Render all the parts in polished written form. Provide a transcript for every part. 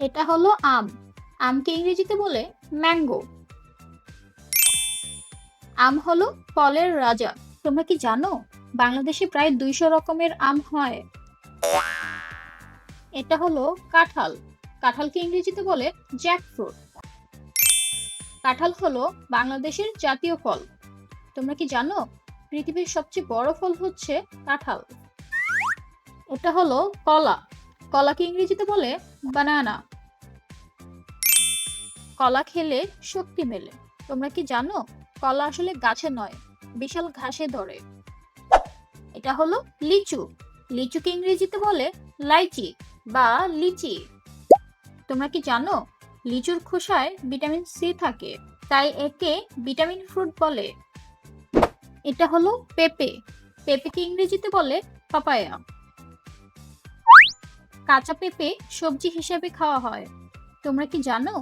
এটা হলো আম। আমকে ইংরেজিতে বলে ম্যাঙ্গো। আম হলো ফলের রাজা। তোমরা কি জানো বাংলাদেশে প্রায় 200 রকমের আম হয়? এটা হলো কাঁঠাল। কাঁঠালকে ইংরেজিতে বলে জ্যাকফ্রুট। কাঁঠাল হলো বাংলাদেশের জাতীয় ফল। তোমরা কি জানো পৃথিবীর সবচেয়ে বড় ফল হচ্ছে কাঁঠাল? এটা হলো কলা। কলাকে ইংরেজিতে বলে বানানা। কলা খেলে শক্তি মেলে। তোমরা কি জানো কলা আসলে গাছে নয়, বিশাল ঘাসে ধরে। এটা হলো লিচু। লিচুকে ইংরেজিতে বলে লাইচি বা লিচি। তোমরা কি জানো লিচুর খোসায় ভিটামিন সি থাকে, তাই একে ভিটামিন ফ্রুট বলে। এটা হলো পেঁপে। পেঁপেকে ইংরেজিতে বলে পাপায়া। কাঁচা পেঁপে সবজি হিসেবে খাওয়া হয়। তোমরা কি জানো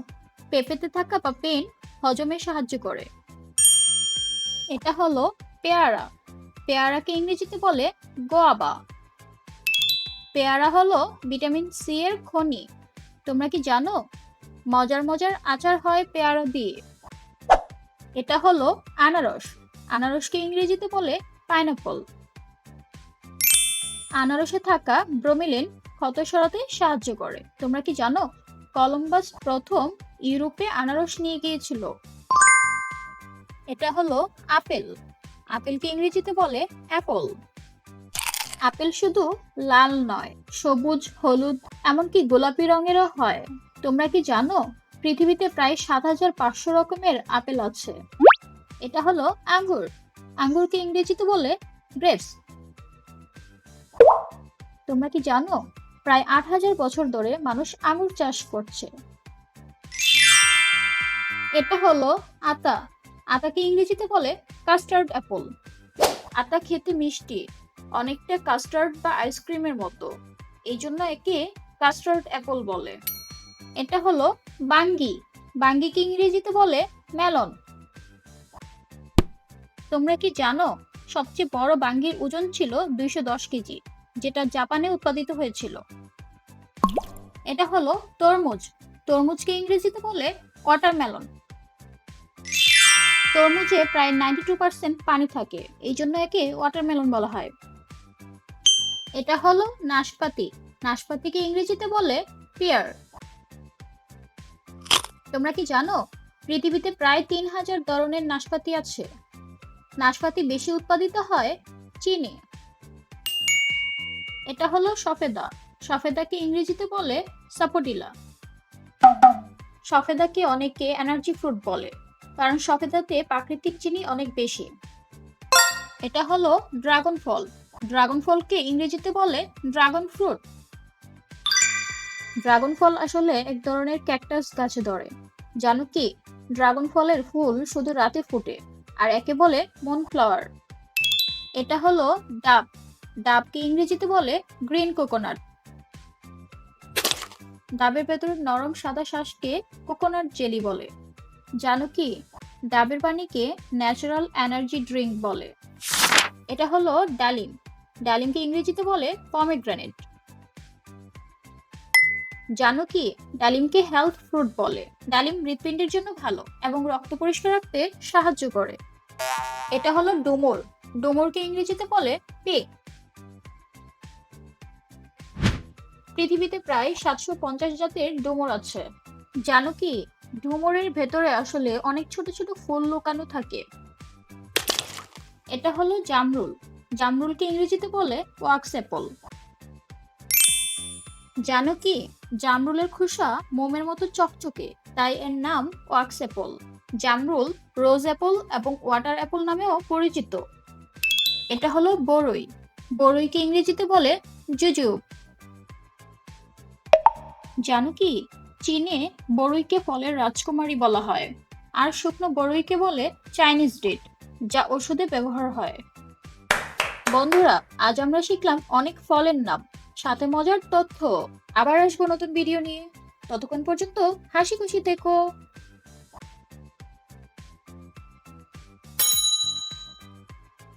পেঁপেতে থাকা পাপেন হজমে সাহায্য করে। এটা হলো পেয়ারা। পেয়ারাকে ইংরেজিতে বলে গোয়াবা। পেয়ারা হলো ভিটামিন সি এর খনি। তোমরা কি জানো মজার মজার আচার হয় পেয়ারা দিয়ে। এটা হলো আনারস। আনারসকে ইংরেজিতে বলে পাইনাপল। আনারসে থাকা ব্রোমিলিন ক্ষত সরাতে সাহায্য করে। তোমরা কি জানো কলম্বাস প্রথম ইউরোপে আনারস নিয়ে গিয়েছিল। এটা হলো আপেল। আপেলকে ইংরেজিতে বলে অ্যাপল। আপেল শুধু লাল নয়, সবুজ, হলুদ, এমনকি গোলাপি রঙেরও হয়। তোমরা কি জানো পৃথিবীতে প্রায় 7500 রকমের আপেল আছে। এটা হলো আঙ্গুর। আঙ্গুরকে ইংরেজিতে বলে গ্রেপস। তোমরা কি জানো প্রায় 8000 বছর ধরে মানুষ আঙ্গুর চাষ করছে। এটা হলো আতা। আতাকে ইংরেজিতে বলে কাস্টার্ড অ্যাপল। আতা খেতে মিষ্টি, অনেকটা কাস্টার্ড বা আইসক্রিমের মতো, এই জন্য একে কাস্টার্ড অ্যাপল বলে। এটা হলো বাঙ্গি। বাঙ্গিকে ইংরেজিতে বলে মেলন। তোমরা কি জানো সবচেয়ে বড় বাঙ্গির ওজন ছিল 210 কেজি, যেটা জাপানে উৎপাদিত হয়েছিল। এটা হলো তরমুজ। তরমুজকে ইংরেজিতে বলে ওয়াটারমেলন। তরমুজে প্রায় 92% পানি থাকে, এই জন্য একে ওয়াটারমেলন বলা হয়। এটা হলো নাশপাতি। নাশপাতিকে ইংরেজিতে বলে পিয়ার। তোমরা কি জানো পৃথিবীতে প্রায় 3000 ধরনের নাশপাতি আছে। নাশপাতি বেশি উৎপাদিত হয় চীনে। এটা হলো সফেদা। সফেদাকে ইংরেজিতে বলে সাপোটিলা। সফেদাকে অনেকে এনার্জি ফ্রুট বলে, কারণ সফেদাতে প্রাকৃতিক চিনি অনেক বেশি। এটা হলো ড্রাগন ফল। ড্রাগন ফলকে ইংরেজিতে বলে ড্রাগন ফ্রুট। ড্রাগন ফল আসলে এক ধরনের ক্যাকটাস গাছে ধরে। জানো কি ড্রাগন ফলের ফুল শুধু রাতে ফোটে, আর একে বলে মনফ্লাওয়ার। এটা হলো ডাব। ডাবকে ইংরেজিতে বলে গ্রিন কোকোনাট। ডাবের ভেতরে নরম সাদা শাঁসকে কোকোনাট জেলি বলে। জানো কি ডাবের পানিকে ন্যাচারাল এনার্জি ড্রিঙ্ক বলে। এটা হলো ডালিম। ডালিমকে ইংরেজিতে বলে পমেগ্রানেট। জানো কি ডালিমকে হেলথ ফ্রুট বলে। ডালিম হৃৎপিণ্ডের জন্য ভালো এবং রক্ত পরিষ্কার রাখতে সাহায্য করে। এটা হলো ডুমুর। ডুমুরকে ইংরেজিতে বলে পেক। পৃথিবীতে প্রায় 750 জাতের ডুমুর আছে। জানো কি ডুমুরের ভেতরে আসলে অনেক ছোট ছোট ফুল লুকানো থাকে। এটা হলো জামরুল। জামরুলকে ইংরেজিতে বলে ওয়াক্স অ্যাপল। জানো কি জামরুলের খোসা মোমের মতো চকচকে, তাই এর নাম ওয়াক্স অ্যাপল। জামরুল রোজ অ্যাপল এবং ওয়াটার অ্যাপল নামেও পরিচিত। এটা হলো বরই। বরইকে ইংরেজিতে বলে জুজুব। জানো কি চীনে বরইকে ফলের রাজকুমারী বলা হয়, আর শুকনো বরইকে বলে চাইনিজ ডেট, যা ওষুধে ব্যবহার হয়। বন্ধুরা আজ আমরা শিখলাম অনেক ফলের নাম, সাথে মজার তথ্য। আবার আসবো নতুন ভিডিও নিয়ে। ততক্ষণ পর্যন্ত হাসি খুশি থেকো।